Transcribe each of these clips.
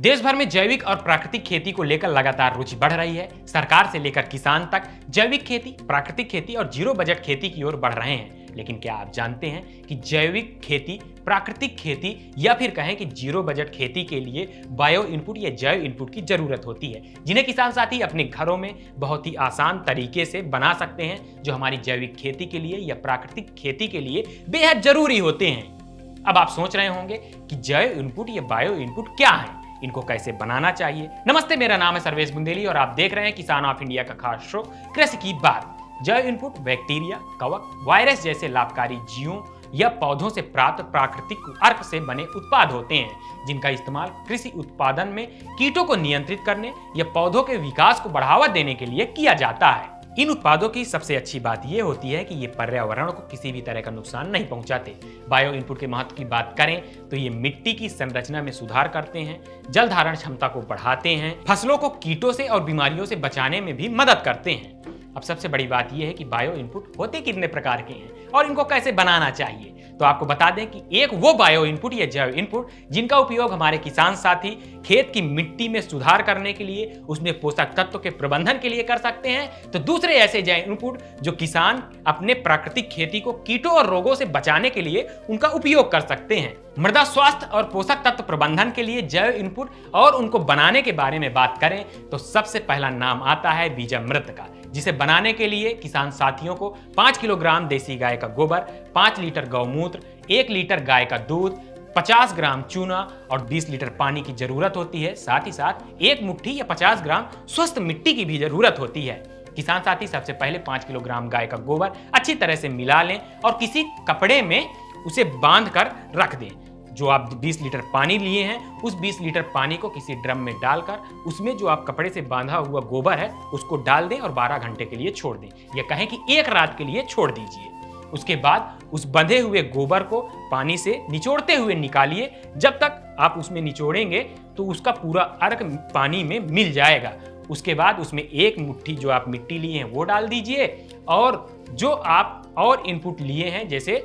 देश भर में जैविक और प्राकृतिक खेती को लेकर लगातार रुचि बढ़ रही है। सरकार से लेकर किसान तक जैविक खेती, प्राकृतिक खेती और जीरो बजट खेती की ओर बढ़ रहे हैं। लेकिन क्या आप जानते हैं कि जैविक खेती, प्राकृतिक खेती या फिर कहें कि जीरो बजट खेती के लिए बायो इनपुट या जैव इनपुट की जरूरत होती है, जिन्हें किसान साथी अपने घरों में बहुत ही आसान तरीके से बना सकते हैं, जो हमारी जैविक खेती के लिए या प्राकृतिक खेती के लिए बेहद जरूरी होते हैं। अब आप सोच रहे होंगे कि जैव इनपुट या बायो इनपुट क्या है, इनको कैसे बनाना चाहिए। नमस्ते, मेरा नाम है सर्वेश बुंदेली और आप देख रहे हैं किसान ऑफ इंडिया का खास शो कृषि की बात। जैव इनपुट बैक्टीरिया, कवक, वायरस जैसे लाभकारी जीवों या पौधों से प्राप्त प्राकृतिक अर्क से बने उत्पाद होते हैं, जिनका इस्तेमाल कृषि उत्पादन में कीटों को नियंत्रित करने या पौधों के विकास को बढ़ावा देने के लिए किया जाता है। इन उत्पादों की सबसे अच्छी बात यह होती है कि ये पर्यावरण को किसी भी तरह का नुकसान नहीं पहुंचाते। बायो इनपुट के महत्व की बात करें तो ये मिट्टी की संरचना में सुधार करते हैं, जल धारण क्षमता को बढ़ाते हैं, फसलों को कीटों से और बीमारियों से बचाने में भी मदद करते हैं। अब सबसे बड़ी बात यह है कि बायो इनपुट होते कितने प्रकार के हैं और इनको कैसे बनाना चाहिए। तो आपको बता दें कि एक वो बायो इनपुट या जैव इनपुट जिनका उपयोग हमारे किसान साथी खेत की मिट्टी में सुधार करने के लिए, उसमें पोषक तत्व के प्रबंधन के लिए कर सकते हैं। तो दूसरे ऐसे जैव इनपुट जो किसान अपने प्राकृतिक खेती को कीटों और रोगों से बचाने के लिए उनका उपयोग कर सकते हैं। मृदा स्वास्थ्य और पोषक तत्व प्रबंधन के लिए जैव इनपुट और उनको बनाने के बारे में बात करें तो सबसे पहला नाम आता है बीजामृत का, जिसे बनाने के लिए किसान साथियों को 5 किलोग्राम देसी गाय का गोबर, 5 लीटर गौमूत्र, 1 लीटर गाय का दूध, 50 ग्राम चूना और 20 लीटर पानी की जरूरत होती है। साथ ही साथ 1 मुट्ठी या 50 ग्राम स्वस्थ मिट्टी की भी जरूरत होती है। किसान साथी सबसे पहले 5 किलोग्राम गाय का गोबर अच्छी तरह से मिला लें और किसी कपड़े में उसे बांध कर रख दें। जो आप 20 लीटर पानी लिए हैं, उस 20 लीटर पानी को किसी ड्रम में डालकर उसमें जो आप कपड़े से बांधा हुआ गोबर है उसको डाल दें और 12 घंटे के लिए छोड़ दें, या कहें कि 1 रात के लिए छोड़ दीजिए। उसके बाद उस बंधे हुए गोबर को पानी से निचोड़ते हुए निकालिए। जब तक आप उसमें निचोड़ेंगे तो उसका पूरा अर्क पानी में मिल जाएगा। उसके बाद उसमें 1 मुट्ठी जो आप मिट्टी लिए हैं वो डाल दीजिए और जो आप और इनपुट लिए हैं जैसे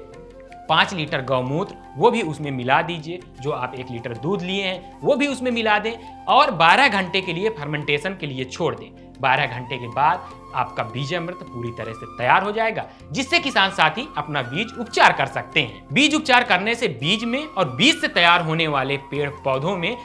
5 लीटर गौमूत्र वो भी उसमें मिला दीजिए। जो आप 1 लीटर दूध लिए हैं वो भी उसमें मिला दें और 12 घंटे के लिए फर्मेंटेशन के लिए छोड़ दें। 12 घंटे के बाद आपका बीजामृत पूरी तरह से तैयार हो जाएगा, जिससे किसान साथी अपना बीज उपचार कर सकते हैं। बीज उपचार करने से बीज में और बीज से तैयार होने वाले पेड़ पौधों में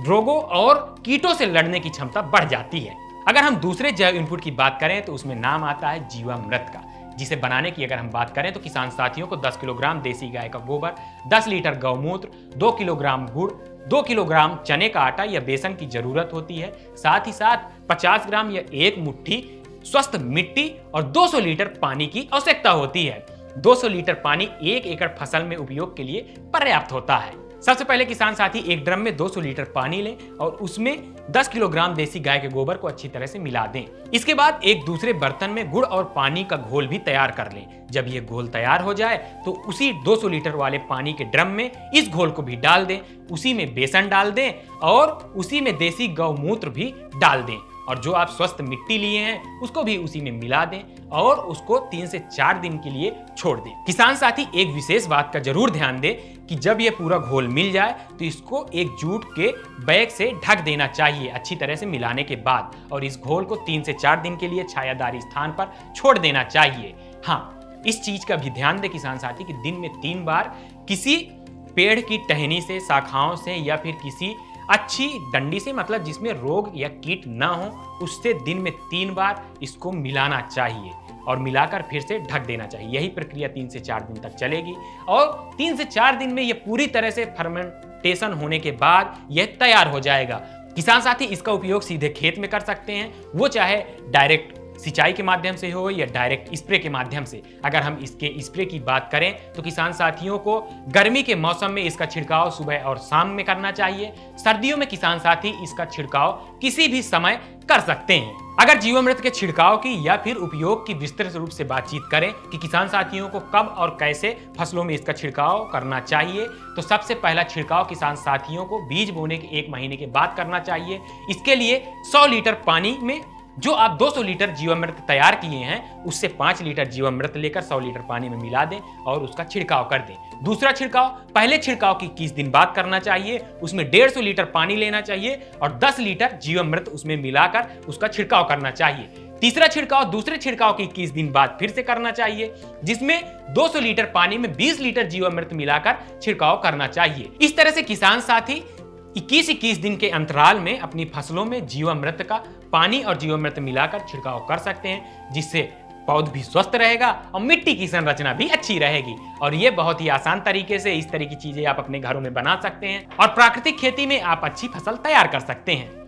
रोगों और कीटों से लड़ने की क्षमता बढ़ जाती है। अगर हम दूसरे जैव इनपुट की बात करें तो उसमें नाम आता है जीवामृत का, जिसे बनाने की अगर हम बात करें तो किसान साथियों को 10 किलोग्राम देसी गाय का गोबर, 10 लीटर गौमूत्र, 2 किलोग्राम गुड़, 2 किलोग्राम चने का आटा या बेसन की जरूरत होती है। साथ ही साथ 50 ग्राम या 1 मुट्ठी स्वस्थ मिट्टी और 200 लीटर पानी की आवश्यकता होती है। 200 लीटर पानी 1 एकड़ फसल में उपयोग के लिए पर्याप्त होता है। सबसे पहले किसान साथी एक ड्रम में 200 लीटर पानी लें और उसमें 10 किलोग्राम देसी गाय के गोबर को अच्छी तरह से मिला दें। इसके बाद एक दूसरे बर्तन में गुड़ और पानी का घोल भी तैयार कर लें। जब यह घोल तैयार हो जाए तो उसी 200 लीटर वाले पानी के ड्रम में इस घोल को भी डाल दें, उसी में बेसन डाल दें और उसी में देसी गौमूत्र भी डाल दें और जो आप स्वस्थ मिट्टी लिए हैं उसको भी उसी में मिला दें और उसको 3 से 4 दिन के लिए छोड़ दें। किसान साथी एक विशेष बात का जरूर ध्यान दें कि जब ये पूरा घोल मिल जाए तो इसको एक जूट के बैग से ढक देना चाहिए अच्छी तरह से मिलाने के बाद, और इस घोल को 3 से 4 दिन के लिए छायादार स्थान पर छोड़ देना चाहिए। हाँ, इस चीज का भी ध्यान दें किसान साथी कि दिन में 3 बार किसी पेड़ की टहनी से, शाखाओं से या फिर किसी अच्छी डंडी से, मतलब जिसमें रोग या कीट ना हो, उससे दिन में 3 बार इसको मिलाना चाहिए और मिलाकर फिर से ढक देना चाहिए। यही प्रक्रिया 3 से 4 दिन तक चलेगी और 3 से 4 दिन में यह पूरी तरह से फर्मेंटेशन होने के बाद यह तैयार हो जाएगा। किसान साथी इसका उपयोग सीधे खेत में कर सकते हैं, वो चाहे डायरेक्ट सिंचाई के माध्यम से हो या डायरेक्ट स्प्रे के माध्यम से। अगर हम इसके स्प्रे की बात करें तो किसान साथियों को गर्मी के मौसम में इसका छिड़काव सुबह और शाम में करना चाहिए। सर्दियों में किसान साथी इसका छिड़काव किसी भी समय कर सकते हैं। अगर जीवामृत के छिड़काव की या फिर उपयोग की विस्तृत रूप से बातचीत करें कि किसान साथियों को कब और कैसे फसलों में इसका छिड़काव करना चाहिए, तो सबसे पहला छिड़काव किसान साथियों को बीज बोने के 1 महीने के बाद करना चाहिए। इसके लिए 100 लीटर पानी में जो आप 200 लीटर जीवामृत तैयार किए हैं उससे 5 लीटर जीवामृत लेकर 100 लीटर पानी में मिला दें और उसका छिड़काव कर दें। दूसरा छिड़काव पहले छिड़काव की 21 दिन बाद करना चाहिए, उसमें 150 लीटर पानी लेना चाहिए और 10 लीटर जीवामृत उसमें मिलाकर उसका छिड़काव करना चाहिए। तीसरा छिड़काव दूसरे छिड़काव की 21 दिन बाद फिर से करना चाहिए, जिसमें 200 लीटर पानी में 20 लीटर जीवामृत मिलाकर छिड़काव करना चाहिए। इस तरह से किसान साथी 21-21 दिन के अंतराल में अपनी फसलों में जीवामृत का पानी और जीवामृत मिलाकर छिड़काव कर सकते हैं, जिससे पौधा भी स्वस्थ रहेगा और मिट्टी की संरचना भी अच्छी रहेगी। और ये बहुत ही आसान तरीके से इस तरह की चीजें आप अपने घरों में बना सकते हैं और प्राकृतिक खेती में आप अच्छी फसल तैयार कर सकते हैं।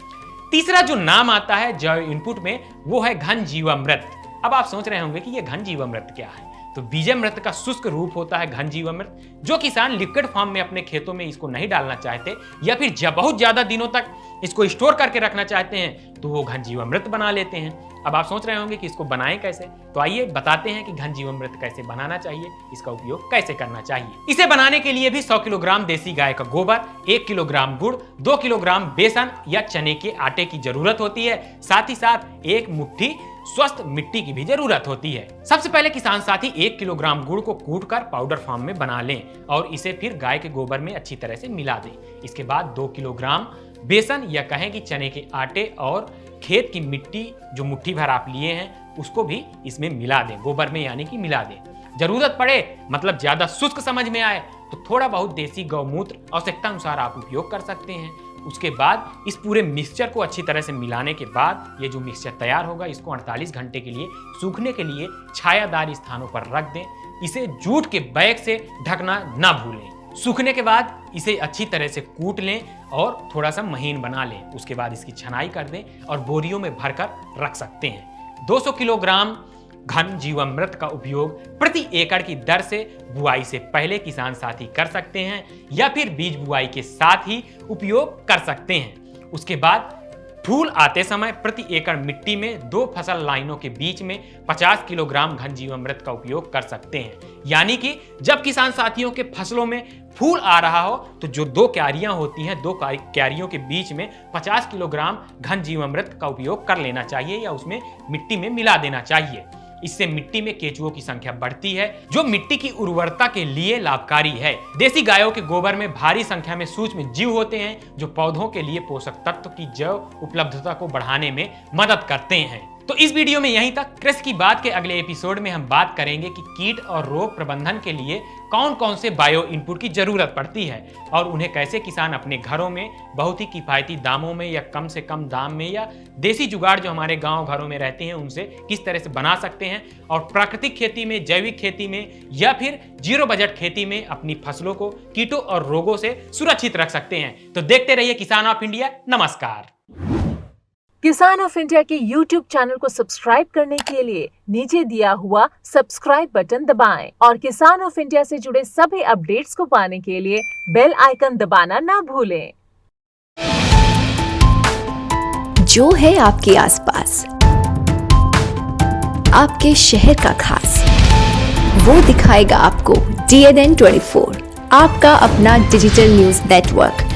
तीसरा जो नाम आता है जैव इनपुट में वो है घन जीवामृत। अब आप सोच रहे होंगे कि ये घन जीवामृत क्या है। तो बीजामृत का शुष्क रूप होता है घन जीवामृत। जो किसान लिक्विड फॉर्म में अपने खेतों में इसको नहीं डालना चाहते या फिर बहुत ज्यादा दिनों तक इसको स्टोर करके रखना चाहते हैं तो वो घन जीवामृत बना लेते हैं। अब आप सोच रहे होंगे कि इसको बनाएं कैसे, तो आइए बताते हैं कि घन जीवामृत कैसे बनाना चाहिए, इसका उपयोग कैसे करना चाहिए। इसे बनाने के लिए भी 100 किलोग्राम देसी गाय का गोबर, 1 किलोग्राम गुड़, 2 किलोग्राम बेसन या चने के आटे की जरूरत होती है। साथ ही साथ 1 मुट्ठी स्वस्थ मिट्टी की भी जरूरत होती है। सबसे पहले किसान साथी 1 किलोग्राम गुड़ को कूटकर पाउडर फॉर्म में बना लें और इसे फिर गाय के गोबर में अच्छी तरह से मिला दें। इसके बाद 2 किलोग्राम बेसन या कहें कि चने के आटे और खेत की मिट्टी जो मुट्ठी भर आप लिए हैं उसको भी इसमें मिला दें, गोबर में यानी कि मिला दें। जरूरत पड़े मतलब ज्यादा शुष्क समझ में आए तो थोड़ा बहुत देसी गौमूत्र आवश्यकता अनुसार आप उपयोग कर सकते हैं। उसके बाद इस पूरे मिक्सचर को अच्छी तरह से मिलाने के बाद ये जो मिक्सचर तैयार होगा इसको 48 घंटे के लिए सूखने के लिए छायादार स्थानों पर रख दें। इसे जूट के बैग से ढकना ना भूलें। सूखने के बाद इसे अच्छी तरह से कूट लें और थोड़ा सा महीन बना लें। उसके बाद इसकी छनाई कर दें और बोरियों में भरकर रख सकते हैं। 200 किलोग्राम घन जीवामृत का उपयोग प्रति एकड़ की दर से बुआई से पहले किसान साथी कर सकते हैं या फिर बीज बुआई के साथ ही उपयोग कर सकते हैं। उसके बाद फूल आते समय प्रति एकड़ मिट्टी में 2 फसल लाइनों के बीच में 50 किलोग्राम घन जीवामृत का उपयोग कर सकते हैं। यानी कि जब किसान साथियों के फसलों में फूल आ रहा हो तो जो 2 क्यारियां होती हैं, 2 क्यारियों के बीच में 50 किलोग्राम घन जीवामृत का उपयोग कर लेना चाहिए या उसमें मिट्टी में मिला देना चाहिए। इससे मिट्टी में केंचुओं की संख्या बढ़ती है जो मिट्टी की उर्वरता के लिए लाभकारी है। देसी गायों के गोबर में भारी संख्या में सूक्ष्म जीव होते हैं जो पौधों के लिए पोषक तत्व की जैव उपलब्धता को बढ़ाने में मदद करते हैं। तो इस वीडियो में यहीं तक। कृषि की बात के अगले एपिसोड में हम बात करेंगे कि कीट और रोग प्रबंधन के लिए कौन कौन से बायो इनपुट की जरूरत पड़ती है और उन्हें कैसे किसान अपने घरों में बहुत ही किफायती दामों में या कम से कम दाम में या देसी जुगाड़ जो हमारे गांव घरों में रहते हैं उनसे किस तरह से बना सकते हैं और प्राकृतिक खेती में, जैविक खेती में या फिर जीरो बजट खेती में अपनी फसलों को कीटों और रोगों से सुरक्षित रख सकते हैं। तो देखते रहिए किसान ऑफ इंडिया। नमस्कार। किसान ऑफ इंडिया के YouTube चैनल को सब्सक्राइब करने के लिए नीचे दिया हुआ सब्सक्राइब बटन दबाएं और किसान ऑफ इंडिया से जुड़े सभी अपडेट्स को पाने के लिए बेल आइकन दबाना ना भूलें। जो है आपके आसपास, आपके शहर का खास, वो दिखाएगा आपको DNN 24, आपका अपना डिजिटल न्यूज नेटवर्क।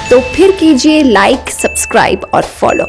तो फिर कीजिए लाइक, सब्सक्राइब और फॉलो।